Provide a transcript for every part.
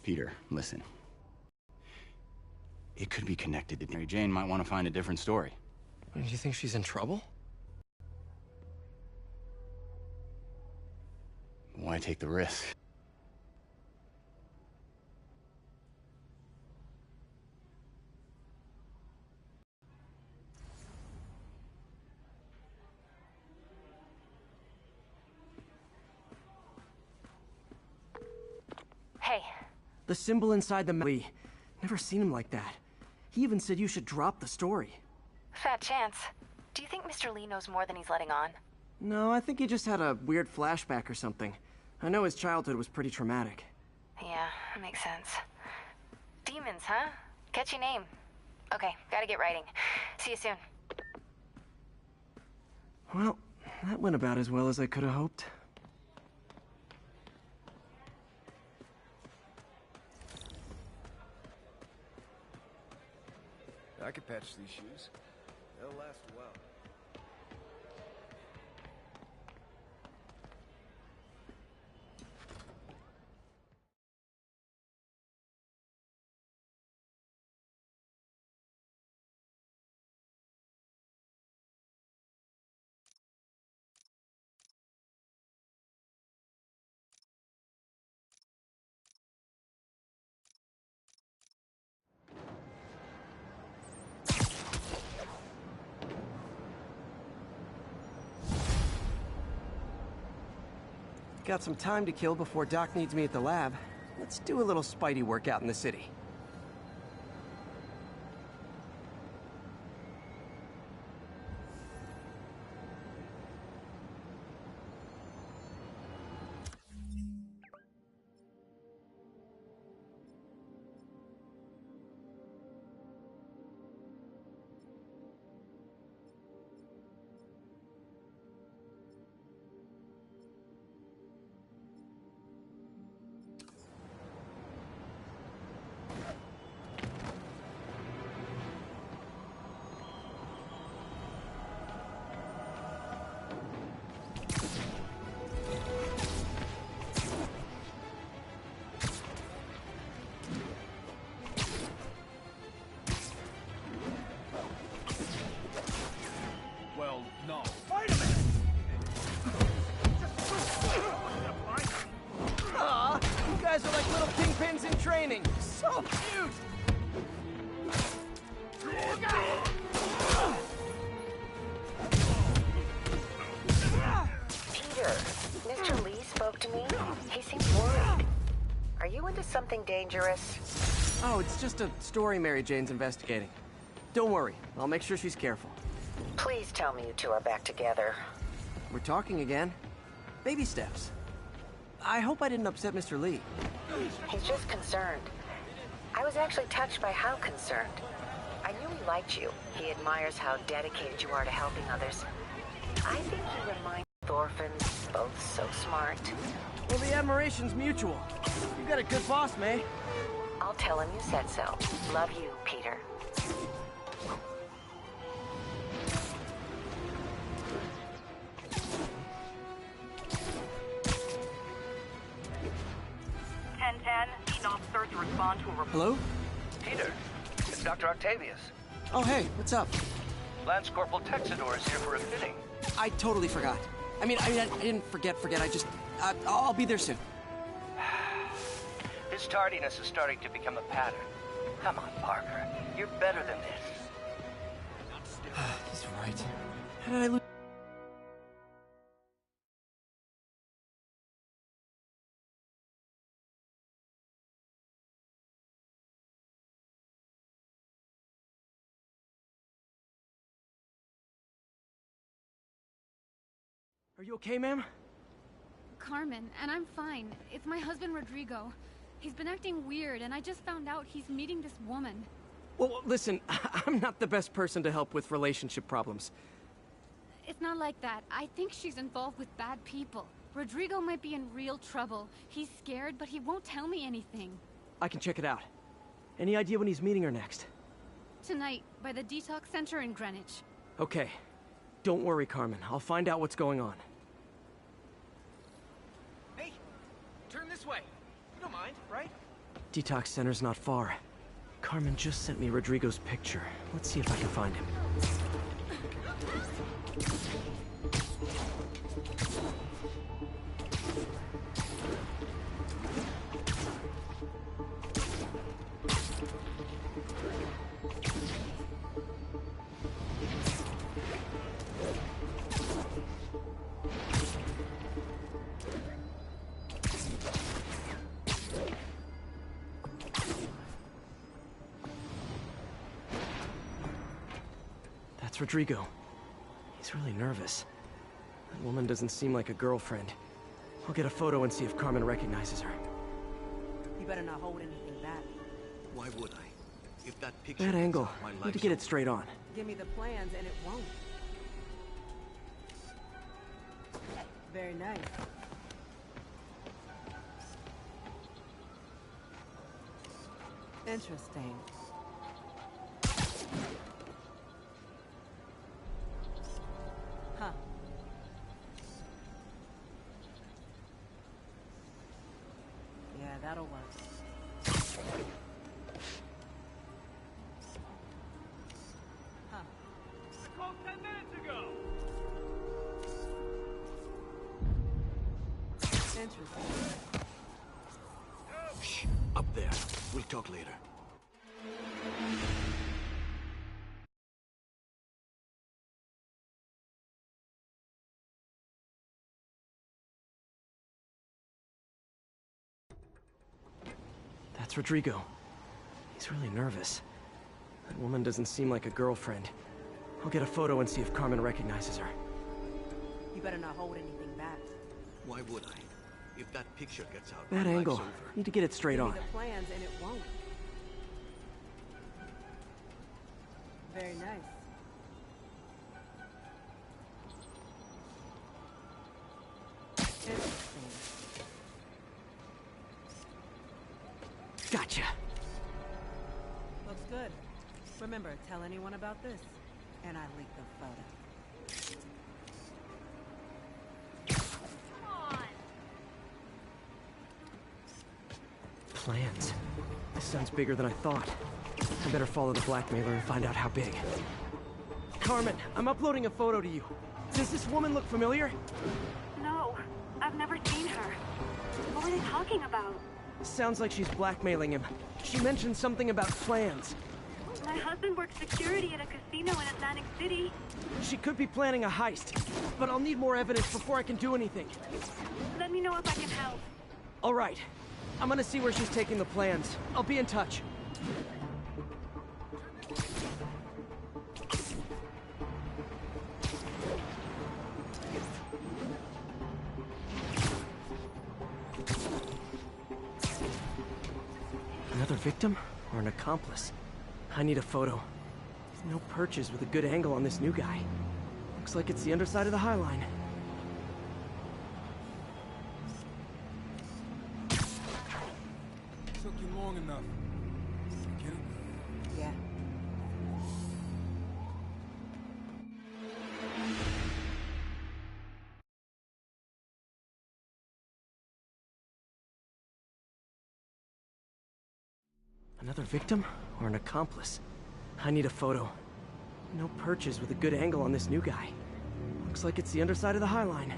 Peter, listen. It could be connected to Mary Jane. Might want to find a different story. Do you think she's in trouble? Why take the risk? Hey. The symbol inside the Lee. Never seen him like that. He even said you should drop the story. Fat chance. Do you think Mr. Lee knows more than he's letting on? No, I think he just had a weird flashback or something. I know his childhood was pretty traumatic. Yeah, makes sense. Demons, huh? Catchy name. Okay, gotta get writing. See you soon. Well, that went about as well as I could have hoped. I could patch these shoes. They'll last a while. Got some time to kill before Doc needs me at the lab. Let's do a little Spidey workout in the city. So cute! Peter, Mr. Lee spoke to me. He seems worried. Are you into something dangerous? Oh, it's just a story Mary Jane's investigating. Don't worry, I'll make sure she's careful. Please tell me you two are back together. We're talking again. Baby steps. I hope I didn't upset Mr. Lee. He's just concerned. I was actually touched by how concerned. I knew he liked you. He admires how dedicated you are to helping others. I think he reminds orphans, both so smart. Well, the admiration's mutual. You got a good boss, May. I'll tell him you said so. Love you, Peter. Officer to respond to a report. Hello? Peter, it's Dr. Octavius. Oh, hey, what's up? Lance Corporal Texador is here for a fitting. I totally forgot. I didn't forget. I just... I'll be there soon. His tardiness is starting to become a pattern. Come on, Parker. You're better than this. He's right. How did I lose... Are you okay, ma'am? Carmen, and I'm fine. It's my husband, Rodrigo. He's been acting weird, and I just found out he's meeting this woman. Well, listen, I'm not the best person to help with relationship problems. It's not like that. I think she's involved with bad people. Rodrigo might be in real trouble. He's scared, but he won't tell me anything. I can check it out. Any idea when he's meeting her next? Tonight, by the detox center in Greenwich. Okay. Don't worry, Carmen. I'll find out what's going on. Hey, turn this way. You don't mind, right? Detox center's not far. Carmen just sent me Rodrigo's picture. Let's see if I can find him. That's Rodrigo. He's really nervous. That woman doesn't seem like a girlfriend. I'll get a photo and see if Carmen recognizes her. You better not hold anything back. Why would I? If that picture... That angle. My Need to get it straight on. Give me the plans and it won't. Very nice. Interesting. Huh. Yeah, that'll work. Huh. I called 10 minutes ago! Interesting. Shh, up there. We'll talk later. That's Rodrigo. He's really nervous. That woman doesn't seem like a girlfriend. I'll get a photo and see if Carmen recognizes her. You better not hold anything back. Why would I? If that picture gets out, That my life's angle. over. Need to get it straight Give on. me the plans and it won't. Very nice. Interesting. Gotcha. Looks good. Remember, tell anyone about this, and I leak the photo. Plans. This sounds bigger than I thought. I better follow the blackmailer and find out how big. Carmen, I'm uploading a photo to you. Does this woman look familiar? No, I've never seen her. What were they talking about? Sounds like she's blackmailing him. She mentioned something about plans. My husband works security at a casino in Atlantic City. She could be planning a heist, but I'll need more evidence before I can do anything. Let me know if I can help. All right. I'm gonna see where she's taking the plans. I'll be in touch. Another victim or an accomplice? I need a photo. There's no perches with a good angle on this new guy. Looks like it's the underside of the High Line. Took you long enough. Get it? Yeah. Another victim or an accomplice? I need a photo. No perches with a good angle on this new guy. Looks like it's the underside of the High Line.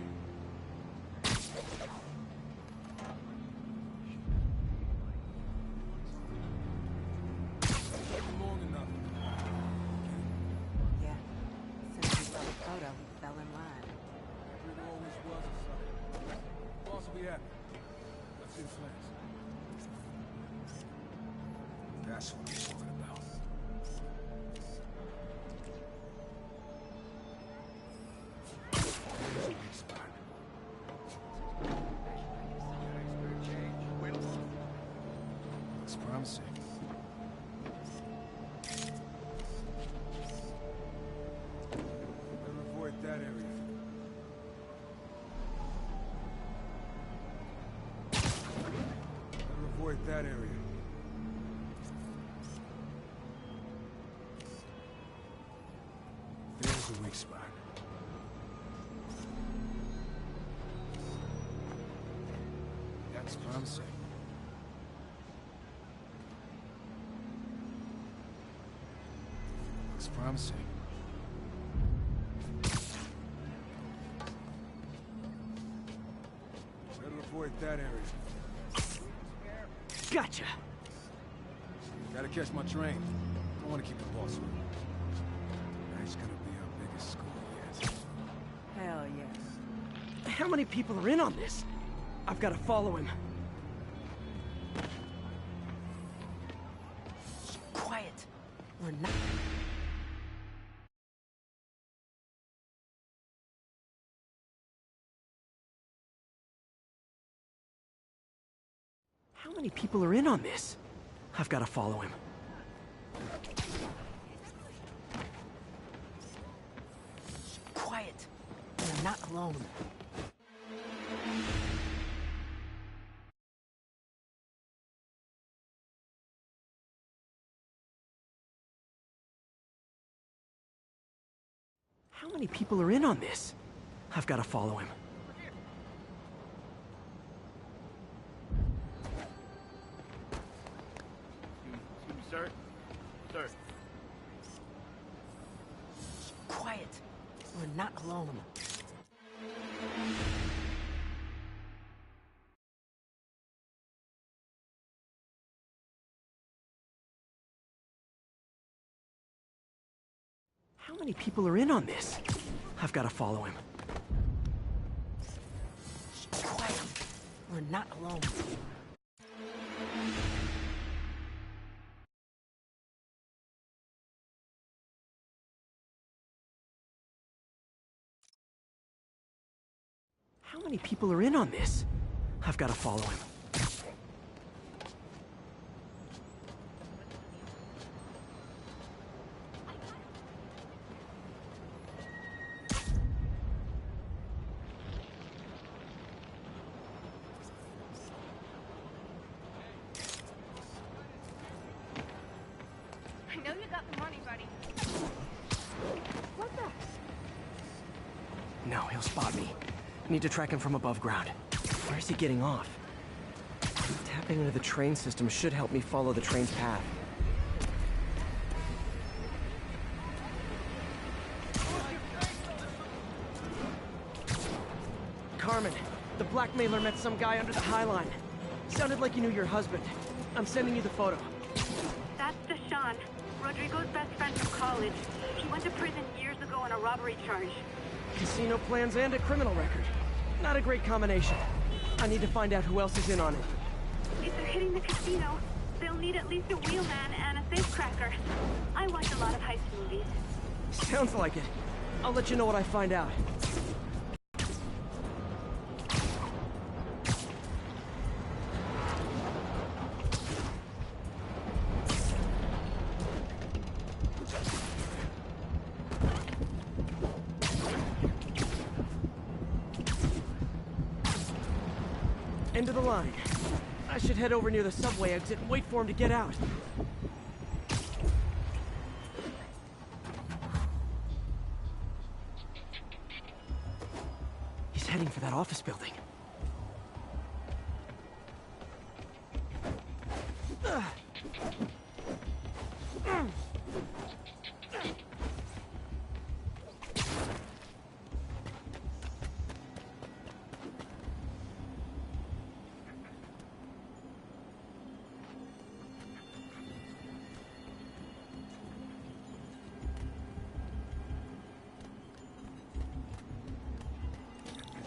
Took you long enough. Yeah. Since we saw the photo, he fell in line. There always was a sign. Boss will be happy. Let's see plans. That's what I'm talking about. There's a weak spot. Looks promising. Better avoid that area. Better avoid that area. There's a weak spot. That's promising. Looks promising. Better avoid that area. Gotcha. Gotta catch my train. Don't want to keep the boss with me. That's gonna be our biggest score yet. Hell yeah. How many people are in on this? I've got to follow him. Quiet. We're not... How many people are in on this? I've got to follow him. Quiet. We're not alone. How many people are in on this? I've got to follow him. Excuse me, sir? Sir. Quiet. We're not alone. How many people are in on this? I've got to follow him. Quiet. We're not alone. How many people are in on this? I've got to follow him. I know you got the money, buddy. What the? No, he'll spot me. I need to track him from above ground. Where is he getting off? Tapping into the train system should help me follow the train's path. Carmen, the blackmailer met some guy under the High Line. Sounded like you knew your husband. I'm sending you the photo. That's Deshaun, Rodrigo's best friend from college. He went to prison years ago on a robbery charge. Casino plans and a criminal record. Not a great combination. I need to find out who else is in on it. If they're hitting the casino, they'll need at least a wheelman and a safecracker. I watch a lot of heist movies. Sounds like it. I'll let you know what I find out. End of the line. I should head over near the subway exit and wait for him to get out. He's heading for that office building.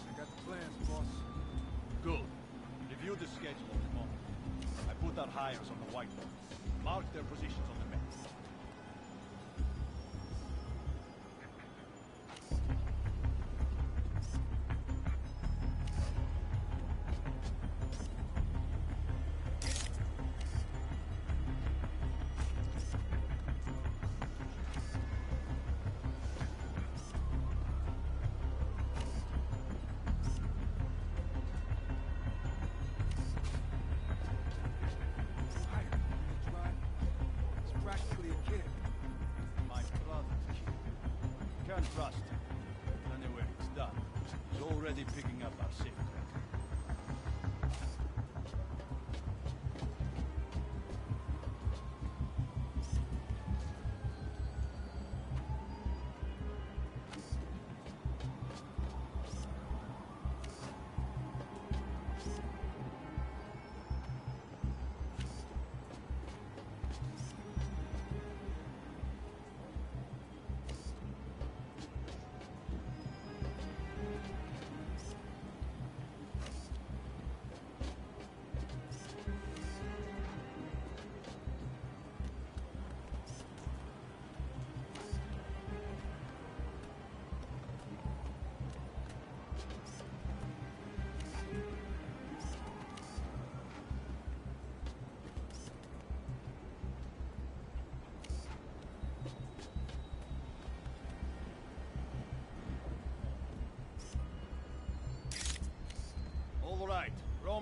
I got the plans, boss. Good. Review the schedule of the moment. I put out hires on the whiteboard. Mark their positions on the map. It's practically a kid. My brother's kid. Can't trust him. Anyway, it's done. He's already picking up our signal.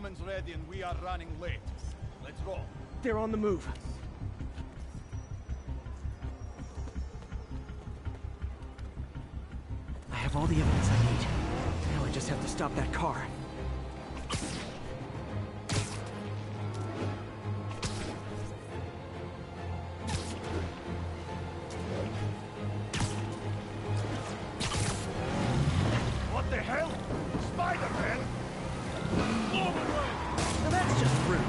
Patrolman's ready and we are running late. Let's roll. They're on the move. I have all the evidence I need. Now I just have to stop that car. What the hell? Spider-Man! Now that's just rude.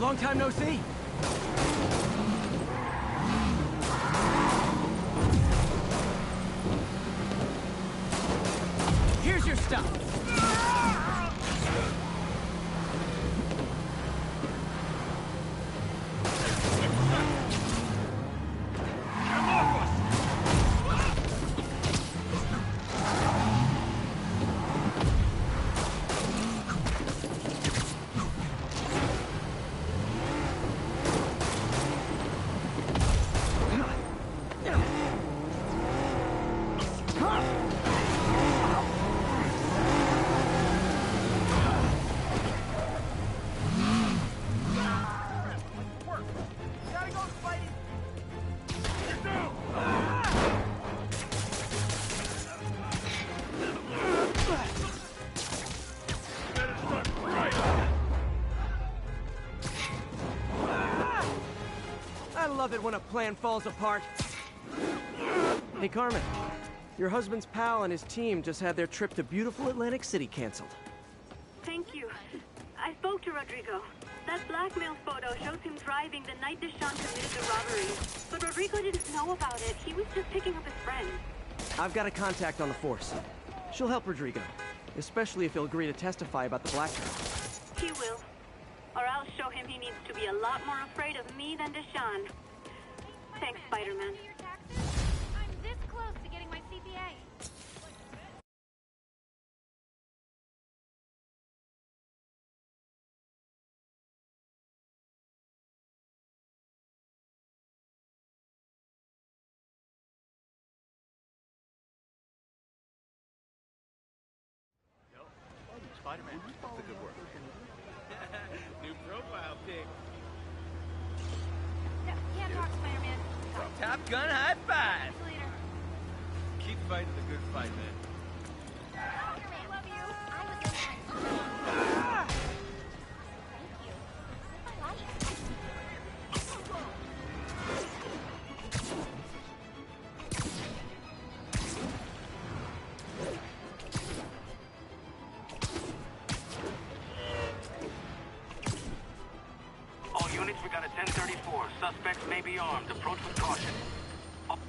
Long time no see. Here's your stuff. I love it when a plan falls apart. Hey, Carmen. Your husband's pal and his team just had their trip to beautiful Atlantic City canceled. Thank you. I spoke to Rodrigo. That blackmail photo shows him driving the night Deshaun committed the robbery. But Rodrigo didn't know about it. He was just picking up his friend. I've got a contact on the force. She'll help Rodrigo, especially if he'll agree to testify about the blackmail. He will. Or I'll show him he needs to be a lot more afraid of me than Deshaun. Thanks, Spider-Man. I'm this close to getting my CPA. Spider-Man, keep up the good work. New profile pic. Can't talk, Spider-Man. Top Gun high five. See you later. Keep fighting the good fight, man. I love you. I was in Thank you. This is my life. All units, we got a 1034. Suspects may be armed. Approach with caution.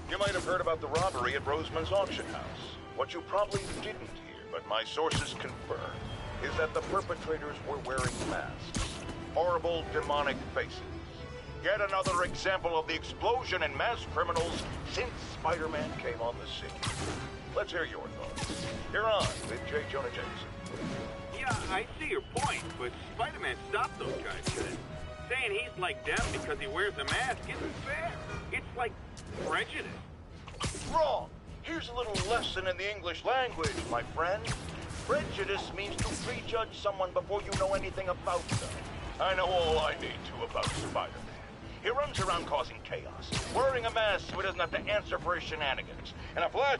You might have heard about the robbery at Roseman's auction house. What you probably didn't hear, but my sources confirm, is that the perpetrators were wearing masks. Horrible, demonic faces. Yet another example of the explosion in mass criminals since Spider-Man came on the scene. Let's hear your thoughts. You're on with J. Jonah Jameson. Yeah, I see your point, but Spider-Man stopped those guys today. Saying he's like them because he wears a mask isn't fair. It's like prejudice. Wrong. Here's a little lesson in the English language, my friend. Prejudice means to prejudge someone before you know anything about them. I know all I need to about Spider-Man. He runs around causing chaos, wearing a mask so he doesn't have to answer for his shenanigans. And a flash...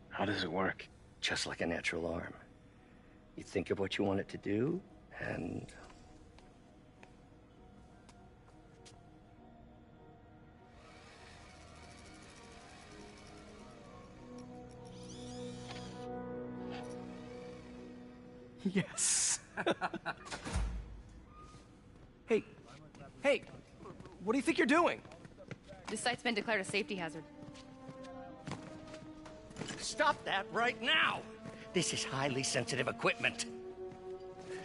How does it work? Just like a natural arm. You think of what you want it to do, and... Yes. Hey. Hey. What do you think you're doing? This site's been declared a safety hazard. Stop that right now! This is highly sensitive equipment.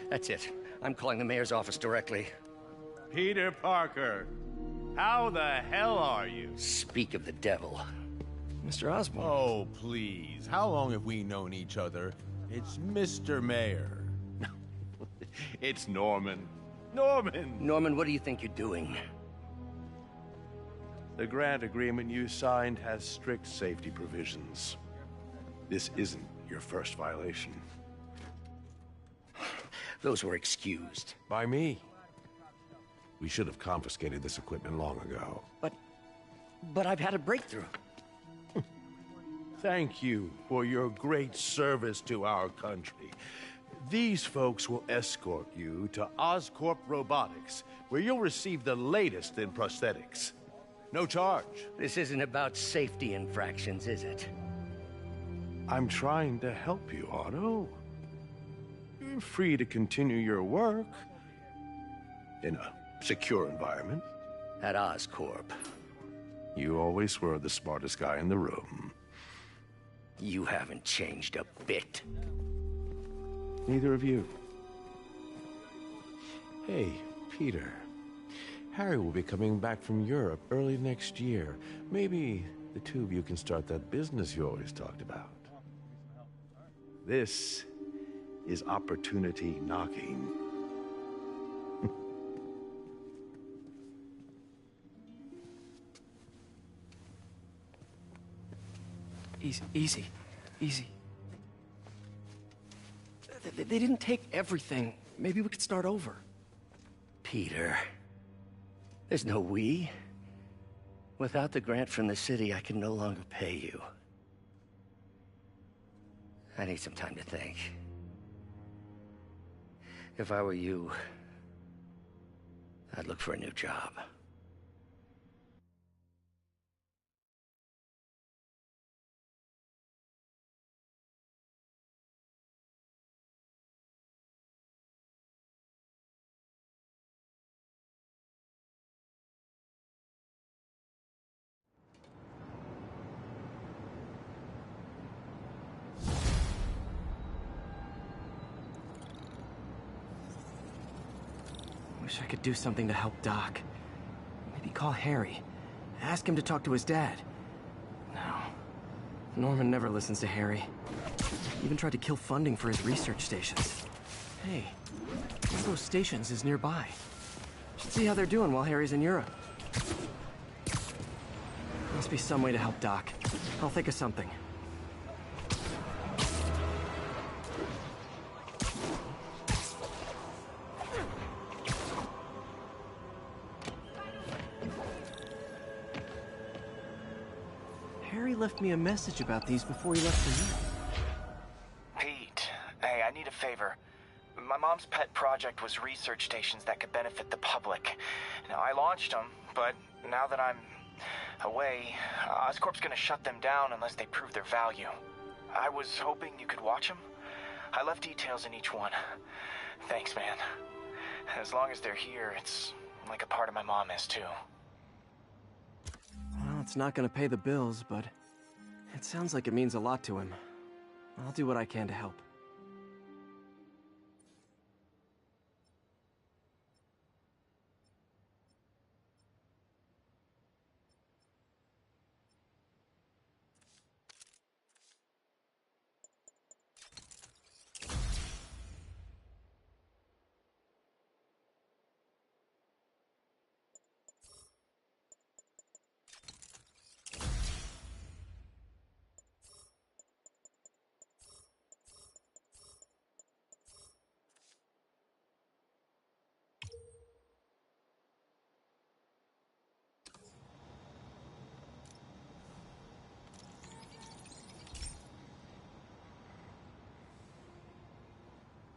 That's it. I'm calling the mayor's office directly. Peter Parker, how the hell are you? Speak of the devil. Mr. Osborn. Oh, please. How long have we known each other? It's Mr. Mayor. It's Norman. Norman! Norman, what do you think you're doing? The grant agreement you signed has strict safety provisions. This isn't your first violation. Those were excused. By me. We should have confiscated this equipment long ago. But I've had a breakthrough. Thank you for your great service to our country. These folks will escort you to Oscorp Robotics, where you'll receive the latest in prosthetics. No charge. This isn't about safety infractions, is it? I'm trying to help you, Otto. You're free to continue your work in a secure environment. At Oscorp. You always were the smartest guy in the room. You haven't changed a bit. Neither of you. Hey, Peter. Harry will be coming back from Europe early next year. Maybe the two of you can start that business you always talked about. This is opportunity knocking. Easy. They didn't take everything. Maybe we could start over. Peter, there's no we. Without the grant from the city, I can no longer pay you. I need some time to think. If I were you, I'd look for a new job. Wish I could do something to help Doc. Maybe call Harry. Ask him to talk to his dad. No. Norman never listens to Harry. Even tried to kill funding for his research stations. Hey, one of those stations is nearby. Should see how they're doing while Harry's in Europe. Must be some way to help Doc. I'll think of something. Harry left me a message about these before he left for you. Pete, hey, I need a favor. My mom's pet project was research stations that could benefit the public. Now, I launched them, but now that I'm away, Oscorp's gonna shut them down unless they prove their value. I was hoping you could watch them. I left details in each one. Thanks, man. As long as they're here, it's like a part of my mom is, too. Well, it's not gonna pay the bills, but it sounds like it means a lot to him. I'll do what I can to help.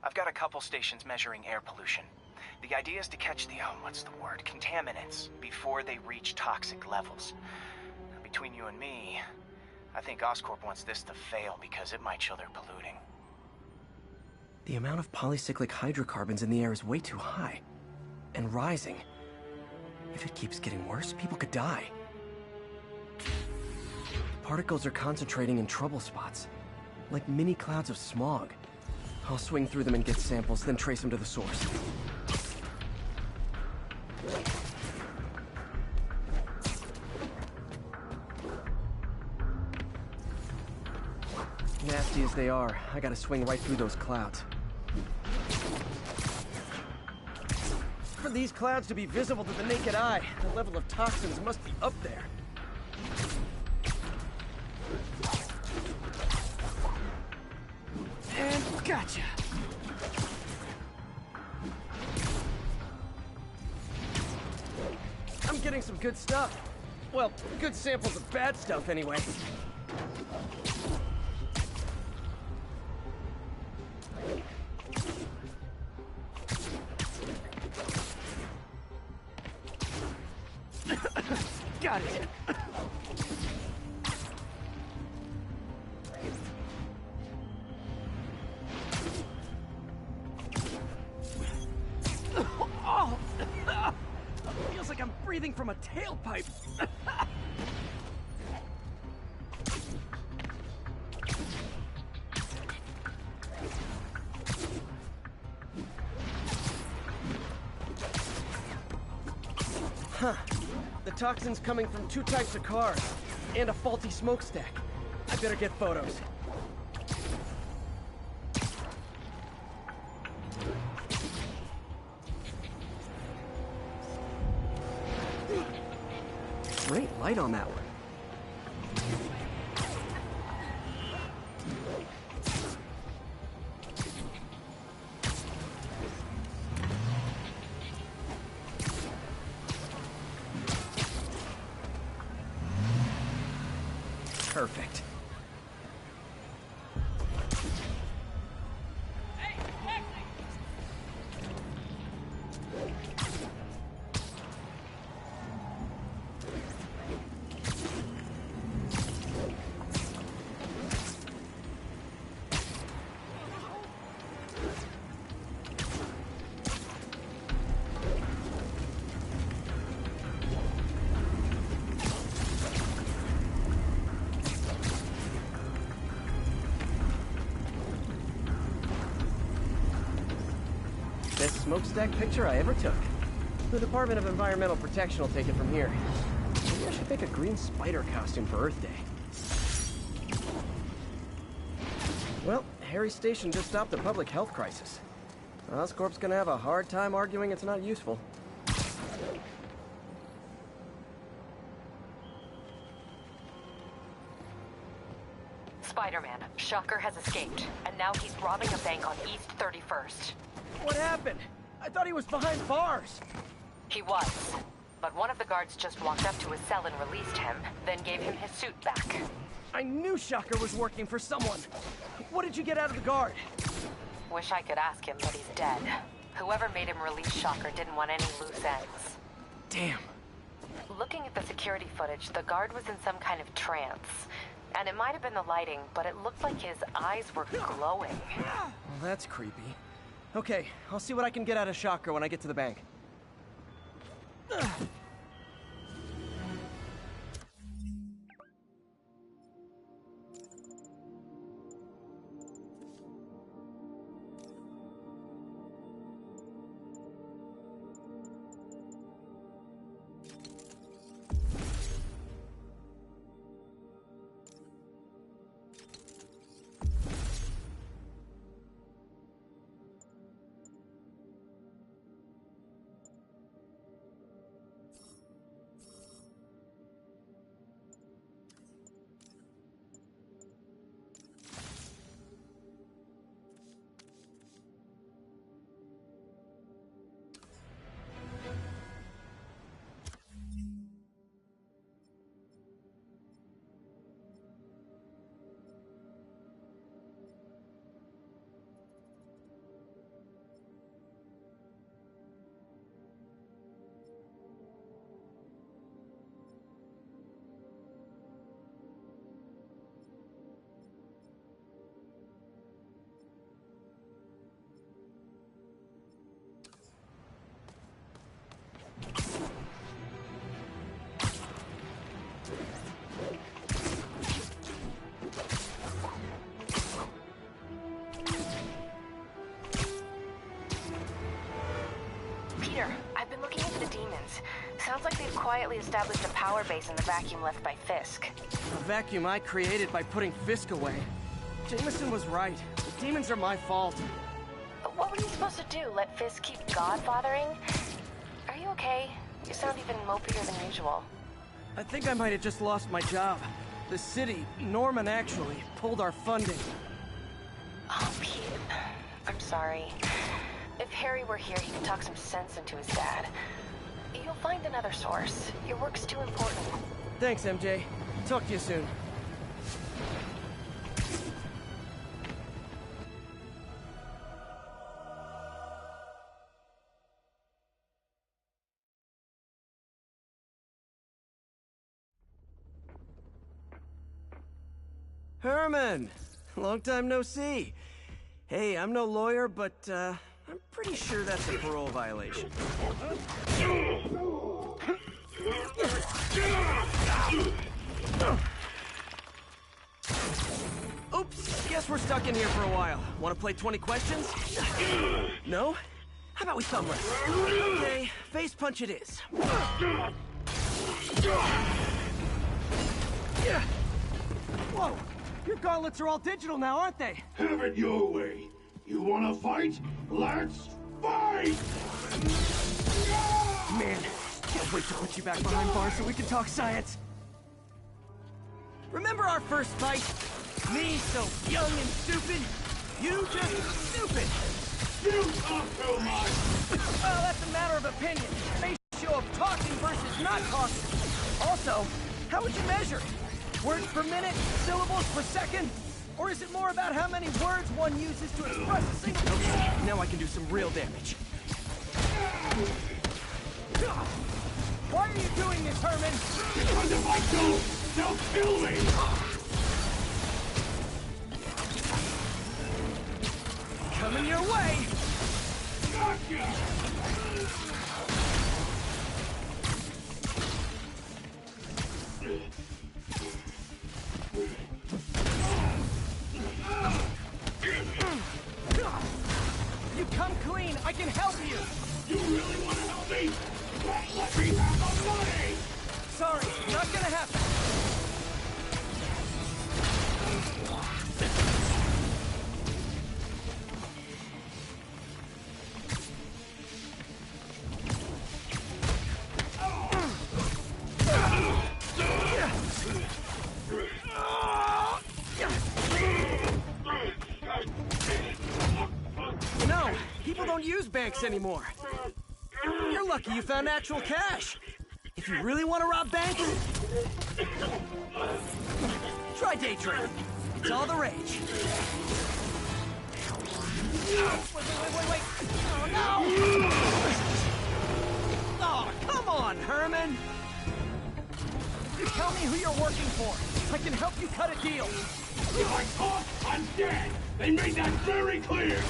I've got a couple stations measuring air pollution. The idea is to catch the, contaminants before they reach toxic levels. Between you and me, I think Oscorp wants this to fail because it might show they're polluting. The amount of polycyclic hydrocarbons in the air is way too high. And rising. If it keeps getting worse, people could die. particles are concentrating in trouble spots, like mini clouds of smog. I'll swing through them and get samples, then trace them to the source. Nasty as they are, I gotta swing right through those clouds. For these clouds to be visible to the naked eye, the level of toxins must be up there. And gotcha! I'm getting some good stuff. Well, good samples of bad stuff anyway. Got it. Oh. Feels like I'm breathing from a tailpipe. Huh. The toxin's coming from 2 types of cars, and a faulty smokestack. I better get photos. Great light on that one. Perfect. Best smokestack picture I ever took. The Department of Environmental Protection will take it from here. Maybe I should make a green spider costume for Earth Day. Well, Harry's station just stopped a public health crisis. Oscorp's gonna have a hard time arguing it's not useful. Spider-Man, Shocker has escaped, and now he's robbing a bank on East 31st. What happened? I thought he was behind bars. He was, but one of the guards just walked up to his cell and released him, then gave him his suit back. I knew Shocker was working for someone. What did you get out of the guard? Wish I could ask him, but he's dead. Whoever made him release Shocker didn't want any loose ends. Damn. Looking at the security footage, the guard was in some kind of trance. And it might have been the lighting, but it looked like his eyes were glowing. Well, that's creepy. Okay, I'll see what I can get out of Shocker when I get to the bank. Peter, I've been looking into the demons. Sounds like they've quietly established a power base in the vacuum left by Fisk. A vacuum I created by putting Fisk away. Jameson was right. The demons are my fault. But what were you supposed to do? Let Fisk keep godfathering? Are you okay? You sound even mopier than usual. I think I might have just lost my job. The city, Norman actually, pulled our funding. Oh, Pete. I'm sorry. If Harry were here, he could talk some sense into his dad. You'll find another source. Your work's too important. Thanks, MJ. Talk to you soon. Herman! Long time no see. Hey, I'm no lawyer, but, I'm pretty sure that's a parole violation. Oops, guess we're stuck in here for a while. Want to play 20 questions? No? How about we thumb wrestle? Okay, face punch it is. Whoa! Your gauntlets are all digital now, aren't they? Have it your way. You wanna fight? Let's fight! Man, can't wait to put you back behind bars so we can talk science. Remember our first fight? Me so young and stupid, you just stupid. You talk too much! Well, that's a matter of opinion. Ratio of talking versus not talking. Also, how would you measure it? Words per minute? Syllables per second? Or is it more about how many words one uses to express a single... Okay, now I can do some real damage. Why are you doing this, Herman? Because if I don't, they'll kill me! Coming your way! Gotcha! You come clean, I can help you! You really want to help me? Let me have the money! Sorry, not gonna happen. No, people don't use banks anymore. You're lucky you found actual cash. If you really want to rob banks, try day trading. It's all the rage. Wait. Oh, no! Oh, come on, Herman! You tell me who you're working for. I can help you cut a deal. If I talk, I'm dead! They made that very clear!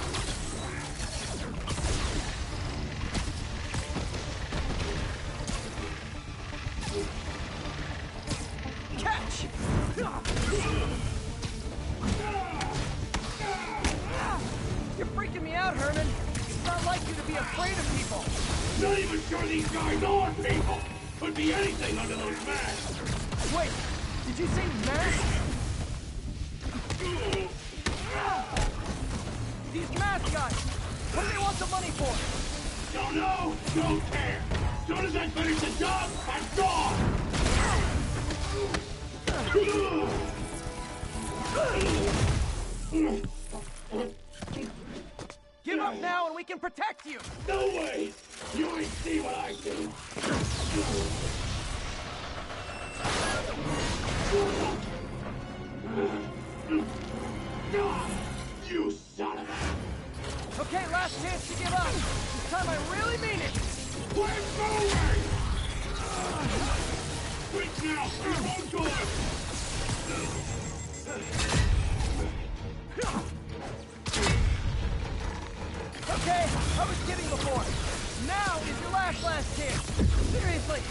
Catch! You're freaking me out, Herman. It's not like you to be afraid of people. Not even sure these guys are people! Could be anything under those masks! Wait, did you say masks? These mask guys! What do they want the money for? Don't know! Don't care! As soon as I finish the job, I'm gone! Give up now and we can protect you! No way! You ain't see what I do! You son of a... Okay, last chance to give up. This time I really mean it. We're moving! Quick now! Your own door! Okay, I was kidding before. Now is your last chance. Seriously.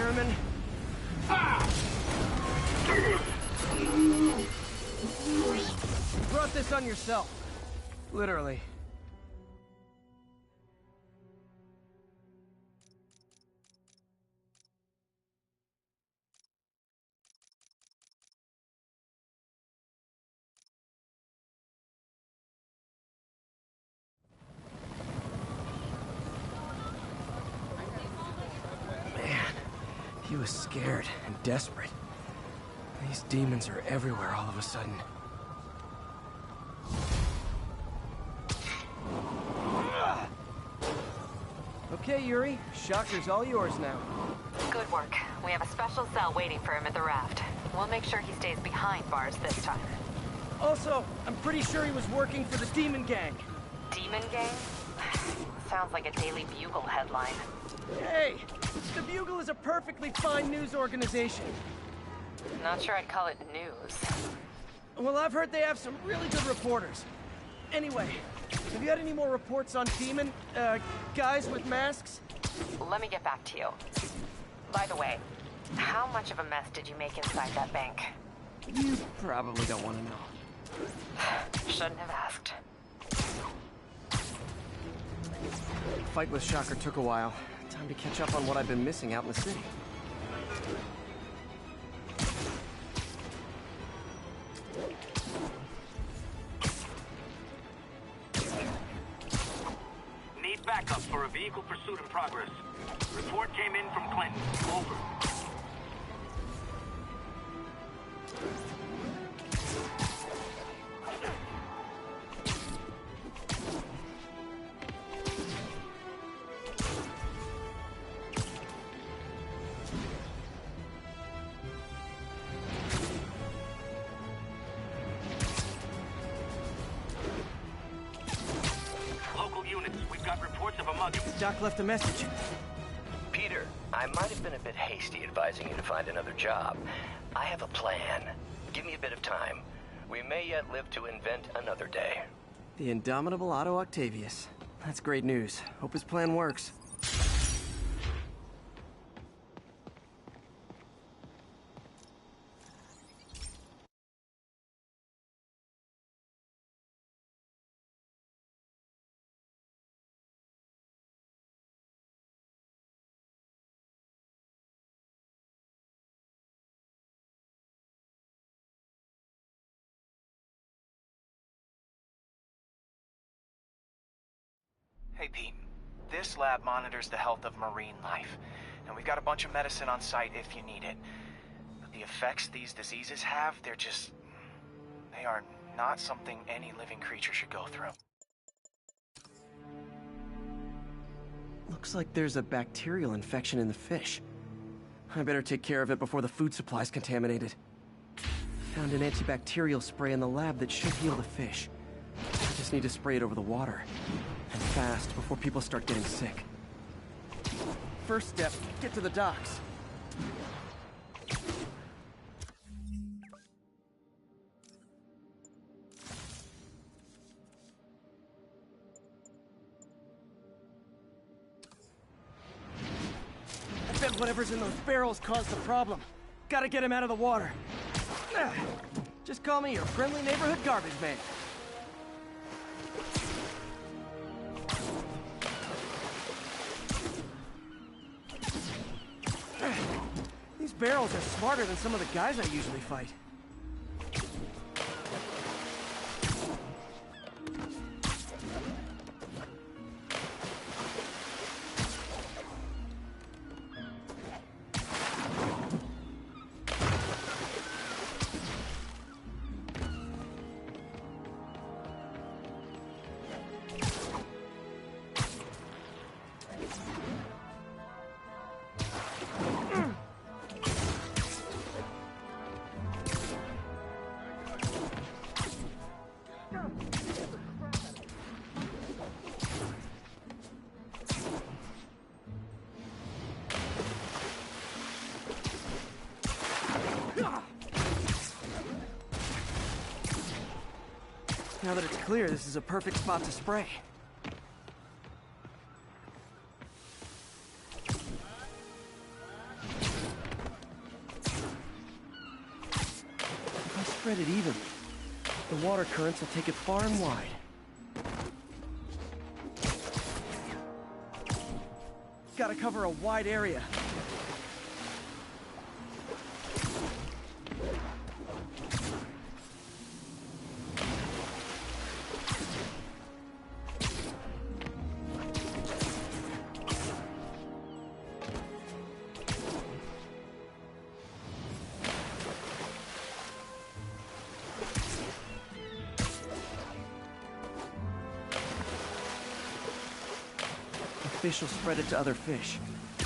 Sherman. You brought this on yourself. Literally. He was scared and desperate. These demons are everywhere all of a sudden. Okay, Yuri. Shocker's all yours now. Good work. We have a special cell waiting for him at the raft. We'll make sure he stays behind bars this time. Also, I'm pretty sure he was working for the Demon Gang. Demon Gang? Sounds like a Daily Bugle headline. Hey! The Bugle is a perfectly fine news organization. Not sure I'd call it news. Well, I've heard they have some really good reporters. Anyway, have you had any more reports on demon, guys with masks? Let me get back to you. By the way, how much of a mess did you make inside that bank? You probably don't want to know. Shouldn't have asked. The fight with Shocker took a while. Time to catch up on what I've been missing out in the city. Need backup for a vehicle pursuit in progress. Report came in from Clinton. Over. Doc left a message. Peter, I might have been a bit hasty advising you to find another job. I have a plan. Give me a bit of time. We may yet live to invent another day. The indomitable Otto Octavius. That's great news. Hope his plan works. Hey, Pete. This lab monitors the health of marine life, and we've got a bunch of medicine on site if you need it. But the effects these diseases have, they are not something any living creature should go through. Looks like there's a bacterial infection in the fish. I better take care of it before the food supply's contaminated. Found an antibacterial spray in the lab that should heal the fish. I just need to spray it over the water. And fast, before people start getting sick. First step, get to the docks. I bet whatever's in those barrels caused the problem. Gotta get him out of the water. Just call me your friendly neighborhood garbage man. These barrels are smarter than some of the guys I usually fight. Now that it's clear, this is a perfect spot to spray. spread it evenly. The water currents will take it far and wide. Gotta cover a wide area. Fish will spread it to other fish,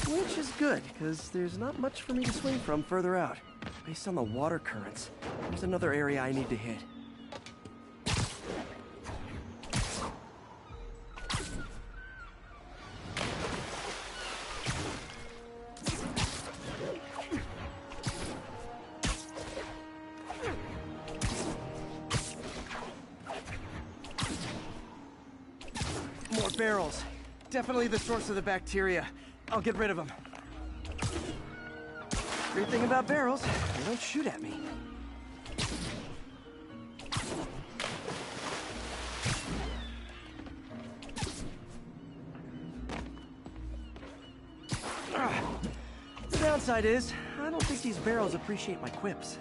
which is good, because there's not much for me to swing from further out. Based on the water currents, there's another area I need to hit. More barrels. Definitely the source of the bacteria. I'll get rid of them. Great thing about barrels, they don't shoot at me. The downside is, I don't think these barrels appreciate my quips.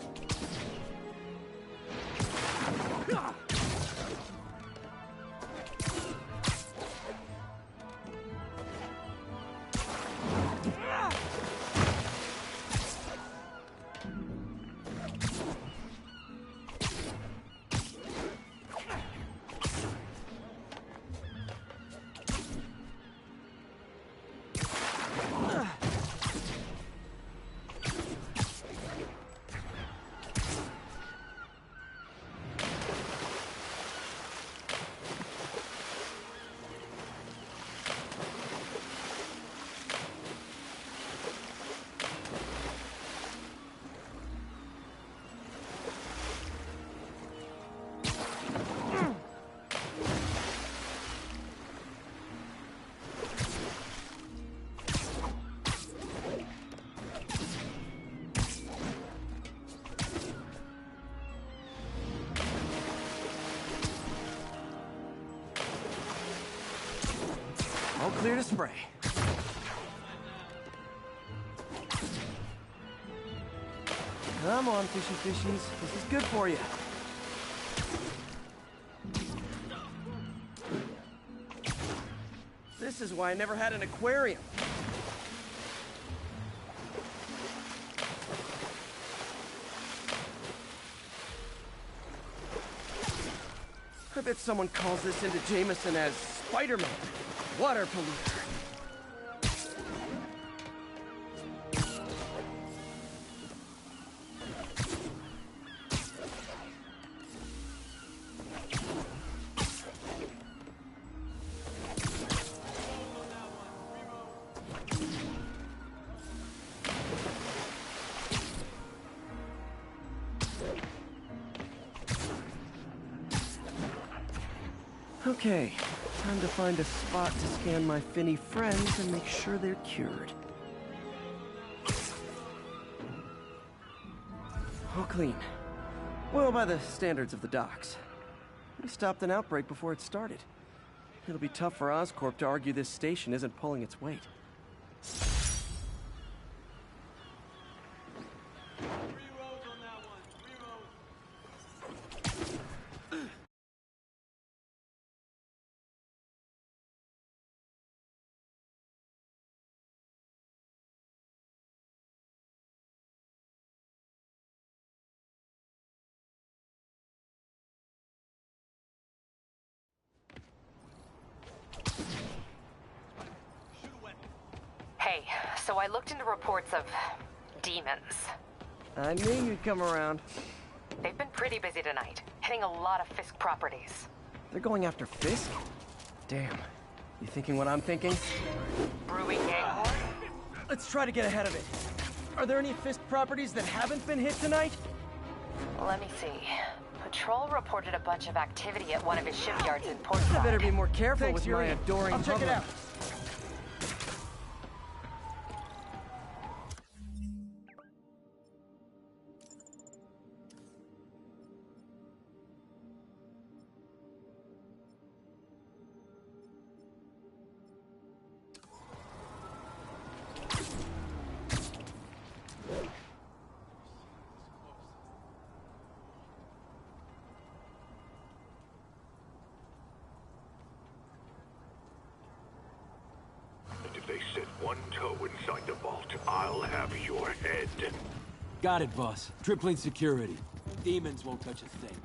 All clear to spray. Come on, fishy fishies. This is good for you. This is why I never had an aquarium. I bet someone calls this into Jameson as Spider-Man. Water polluter. Okay, time to find a spot to scan my finny friends and make sure they're cured. All clean. Well, by the standards of the docks. We stopped an outbreak before it started. It'll be tough for Oscorp to argue this station isn't pulling its weight. Hey, so I looked into reports of demons. I knew you'd come around. They've been pretty busy tonight, hitting a lot of Fisk properties. They're going after Fisk? Damn. You thinking what I'm thinking? Brewing gang war? Let's try to get ahead of it. Are there any Fisk properties that haven't been hit tonight? Let me see. Patrol reported a bunch of activity at one of his shipyards in Portside. I better be more careful Thanks, with Yuri. my adoring I'll check it public. out. set one toe inside the vault, I'll have your head. Got it, boss. Tripling security. Demons won't touch a thing.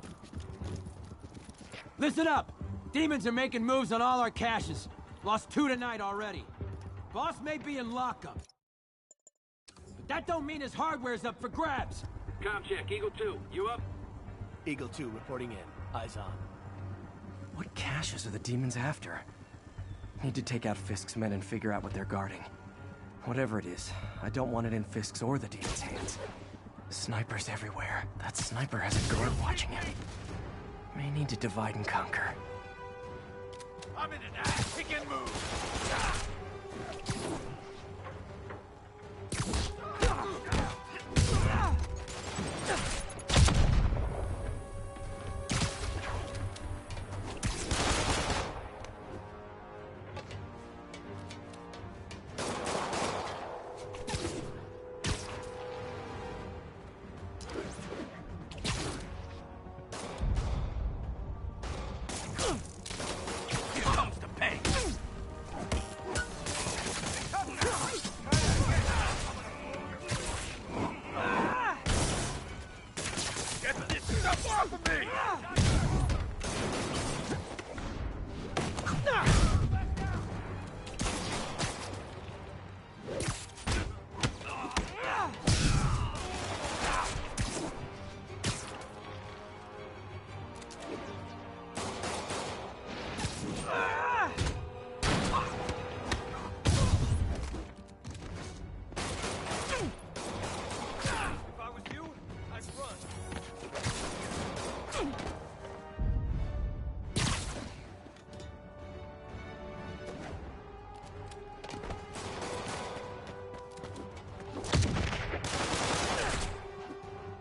Listen up! Demons are making moves on all our caches. Lost 2 tonight already. Boss may be in lockup. But that don't mean his hardware's up for grabs. Com check, Eagle 2, you up? Eagle 2 reporting in. Eyes on. What caches are the demons after? Need to take out Fisk's men and figure out what they're guarding. Whatever it is, I don't want it in Fisk's or the demons' hands. Snipers everywhere. That sniper has a guard watching him. May need to divide and conquer. I'm in an ass. Pick and move.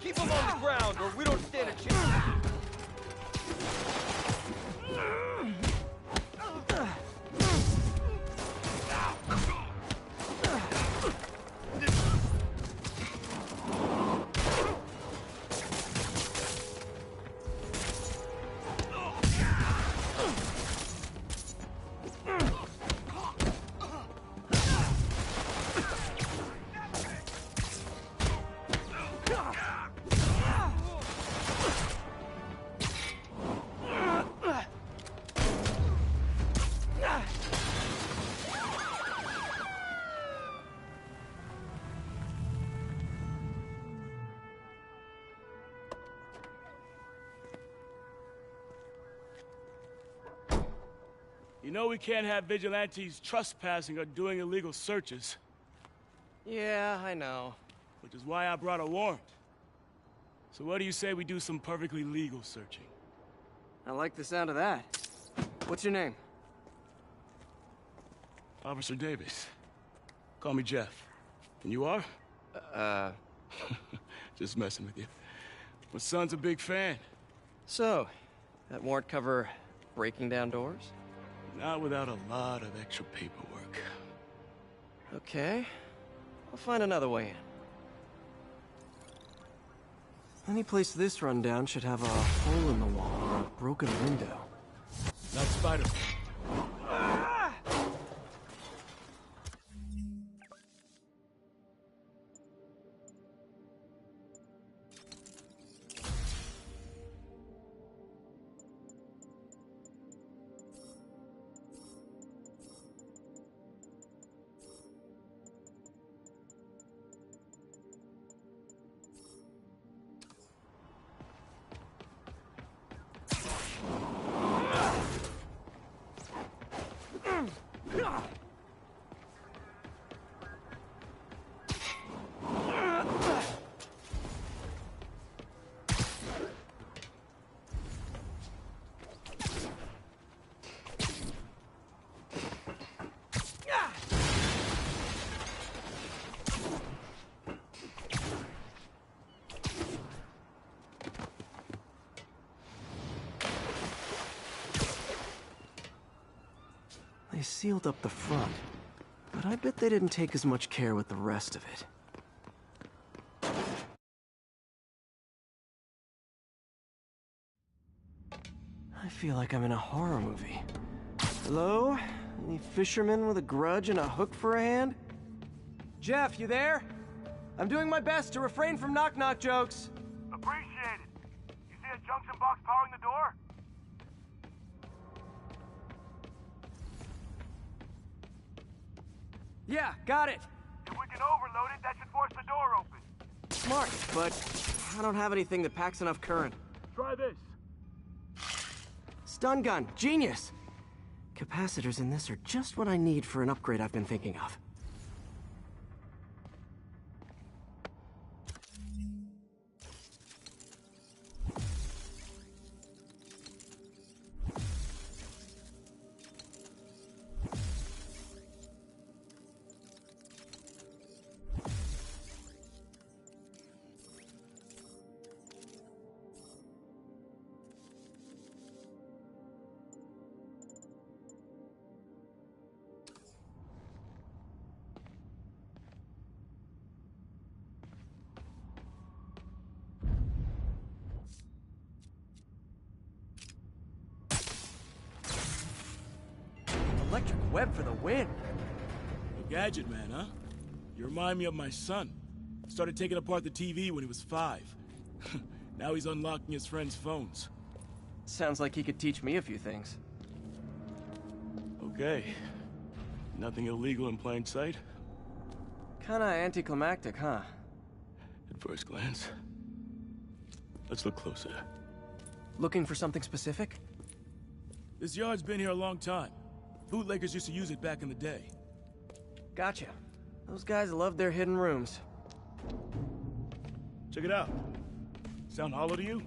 Keep him on the ground, or we don't stand a chance. You know we can't have vigilantes trespassing or doing illegal searches. Yeah, I know. Which is why I brought a warrant. So what do you say we do some perfectly legal searching? I like the sound of that. What's your name? Officer Davis. Call me Jeff. And you are? Just messing with you. My son's a big fan. So, that warrant cover breaking down doors? Not without a lot of extra paperwork. Okay. I'll find another way in. Any place this rundown should have a hole in the wall or a broken window. Not Spider-Man. They sealed up the front, but I bet they didn't take as much care with the rest of it. I feel like I'm in a horror movie. Hello? Any fisherman with a grudge and a hook for a hand? Jeff, you there? I'm doing my best to refrain from knock-knock jokes. Appreciate it. You see a junction box powering the door? Yeah, got it. If we can overload it, that should force the door open. Smart, but I don't have anything that packs enough current. Try this. Stun gun, genius! Capacitors in this are just what I need for an upgrade I've been thinking of. Electric web for the win. A gadget man, huh? You remind me of my son. Started taking apart the TV when he was 5. Now he's unlocking his friends' phones. Sounds like he could teach me a few things. Okay. Nothing illegal in plain sight? Kinda anticlimactic, huh? At first glance. Let's look closer. Looking for something specific? This yard's been here a long time. Bootleggers used to use it back in the day. Gotcha. Those guys love their hidden rooms. Check it out. Sound hollow to you?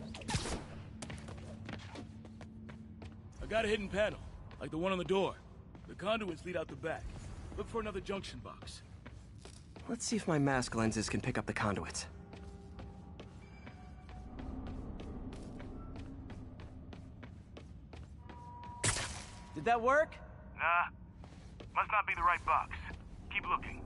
I got a hidden panel, like the one on the door. The conduits lead out the back. Look for another junction box. Let's see if my mask lenses can pick up the conduits. Did that work? Nah. Must not be the right box. Keep looking.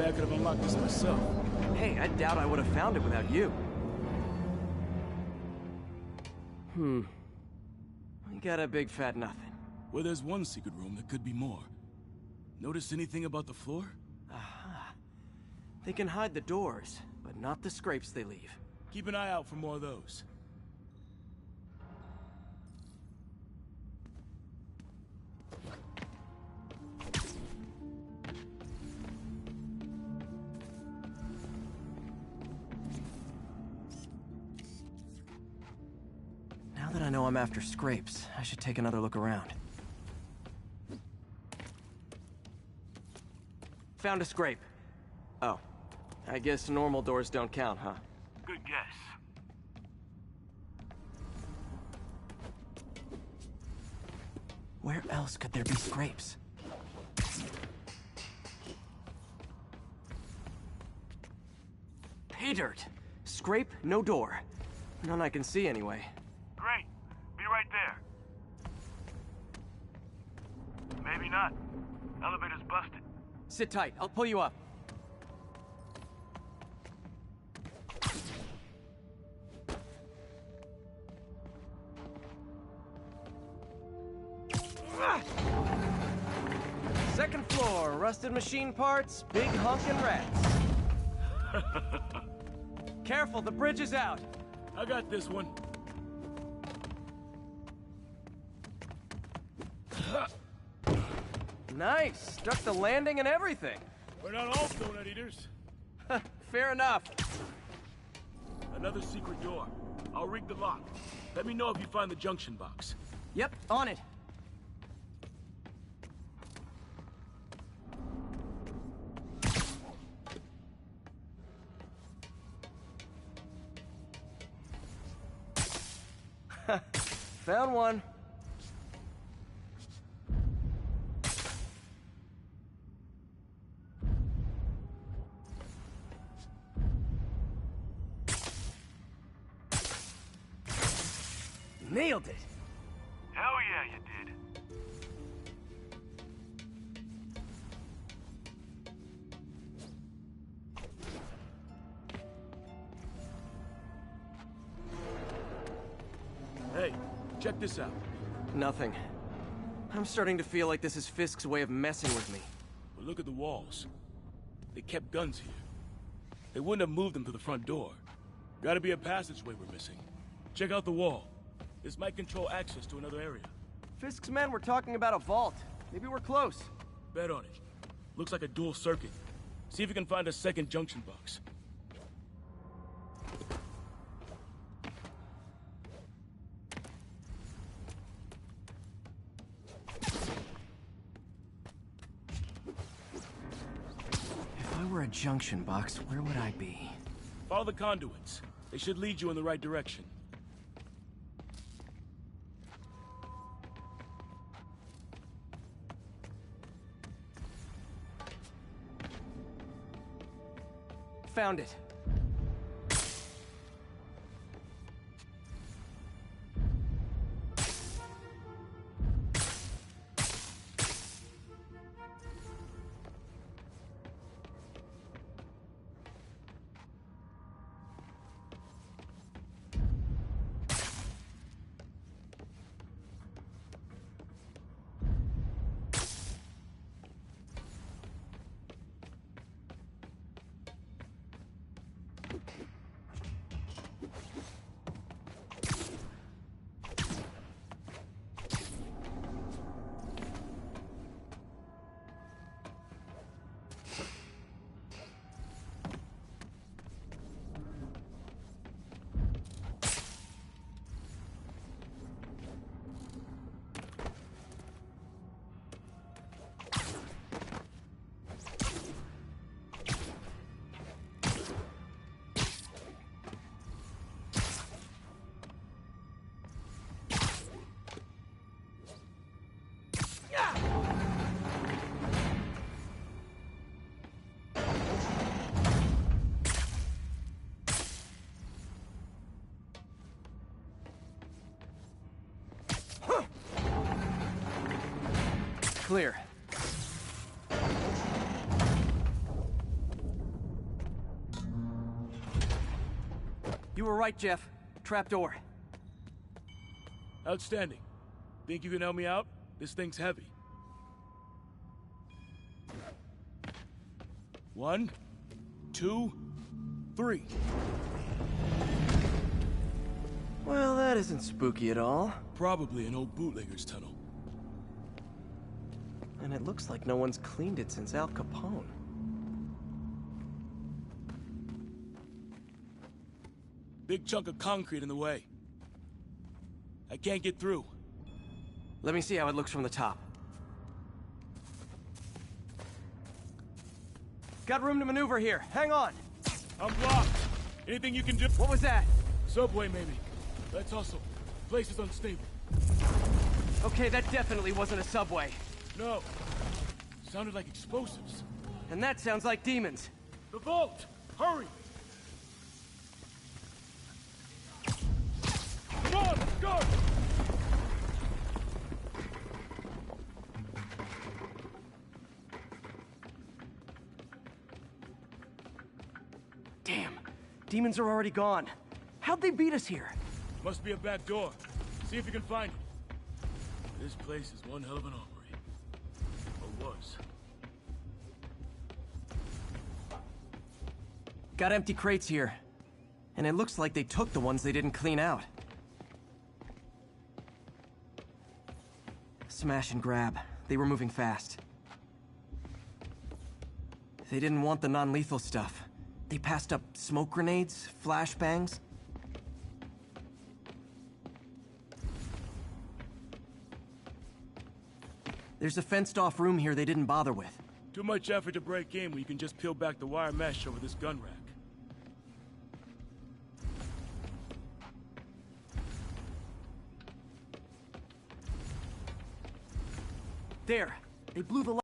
I could have unlocked this myself. Hey, I doubt I would have found it without you. I got a big fat nothing. Well, there's one secret room that could be more. Notice anything about the floor? Aha. They can hide the doors, but not the scrapes they leave. Keep an eye out for more of those. Now that I know I'm after scrapes, I should take another look around. Found a scrape. Oh. I guess normal doors don't count, huh? Good guess. Where else could there be scrapes? Pay dirt! Scrape, no door. None I can see anyway. Great. Be right there. Maybe not. Elevator's busted. Sit tight, I'll pull you up. Second floor, rusted machine parts, big honkin' rats. Careful, the bridge is out. I got this one. Nice, struck the landing and everything. We're not all donut eaters. fair enough. Another secret door. I'll rig the lock. Let me know if you find the junction box. Yep, on it. Found one. Nailed it. Hell yeah, you did. Hey, check this out. Nothing. I'm starting to feel like this is Fisk's way of messing with me. But look at the walls. They kept guns here. They wouldn't have moved them to the front door. Gotta be a passageway we're missing. Check out the wall. This might control access to another area. Fisk's men were talking about a vault. Maybe we're close. Bet on it. Looks like a dual circuit. See if you can find a second junction box. If I were a junction box, where would I be? Follow the conduits. They should lead you in the right direction. Found it. Clear. You were right, Jeff. Trapdoor. Outstanding. Think you can help me out? This thing's heavy. 1, 2, 3. Well, that isn't spooky at all. Probably an old bootlegger's tunnel. And it looks like no one's cleaned it since Al Capone. Big chunk of concrete in the way. I can't get through. Let me see how it looks from the top. Got room to maneuver here. Hang on. I'm blocked. Anything you can do? What was that? Subway, maybe. Let's hustle. Place is unstable. Okay, that definitely wasn't a subway. No. Sounded like explosives. And that sounds like demons. The vault! Hurry! Come on, let's go! Damn. Demons are already gone. How'd they beat us here? Must be a back door. See if you can find it. This place is one hell of an armory. Or was. Got empty crates here. And it looks like they took the ones they didn't clean out. Smash and grab. They were moving fast. They didn't want the non-lethal stuff. They passed up smoke grenades, flashbangs. There's a fenced-off room here they didn't bother with. Too much effort to break in when you can just peel back the wire mesh over this gun rack. There! They blew the